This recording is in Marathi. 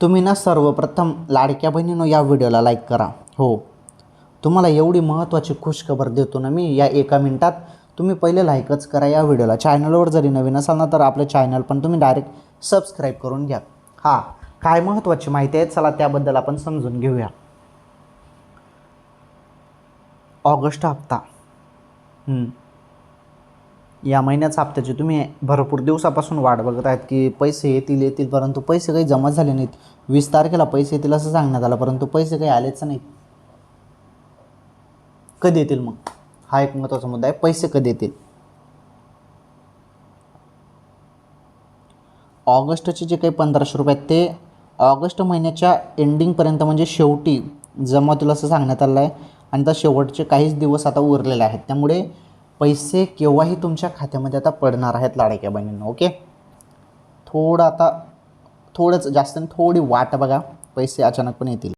तुम्ही ना सर्वप्रथम लाडक्या बहिणीनो या व्हिडिओला लाईक करा. हो, तुम्हाला एवढी महत्त्वाची खुशखबर देतो ना मी या एका मिनटात. तुम्ही पहिले लाईकच करा या व्हिडिओला. चॅनलवर जरी नवीन असाल ना तर आपलं चॅनल पण तुम्ही डायरेक्ट सबस्क्राईब करून घ्या. हां, काय महत्त्वाची माहिती आहे चला त्याबद्दल आपण समजून घेऊया. ऑगस्ट हप्ता, या महिन्याचा हप्त्याची तुम्ही भरपूर दिवसापासून वाट बघत आहेत की पैसे येतील परंतु पैसे काही जमा झाले नाहीत. 20 तारखेला पैसे येतील असं सांगण्यात आलं परंतु पैसे काही आलेच नाहीत. कधी येतील मग? हा एक महत्त्वाचा मुद्दा आहे. पैसे कधी येतील? ऑगस्टचे जे काही 1500 रुपये आहेत ते ऑगस्ट महिन्याच्या एंडिंगपर्यंत म्हणजे शेवटी जमा होतील असं सांगण्यात आलं आहे. आणि त्या शेवटचे काहीच दिवस आता उरलेले आहेत. त्यामुळे पैसे केव्हाही तुमच्या खात्यामध्ये आता पडणार आहेत लाडक्या बहिणींनो. ओके, थोडंच जास्त थोडी वाट बघा, पैसे अचानक पण येतील.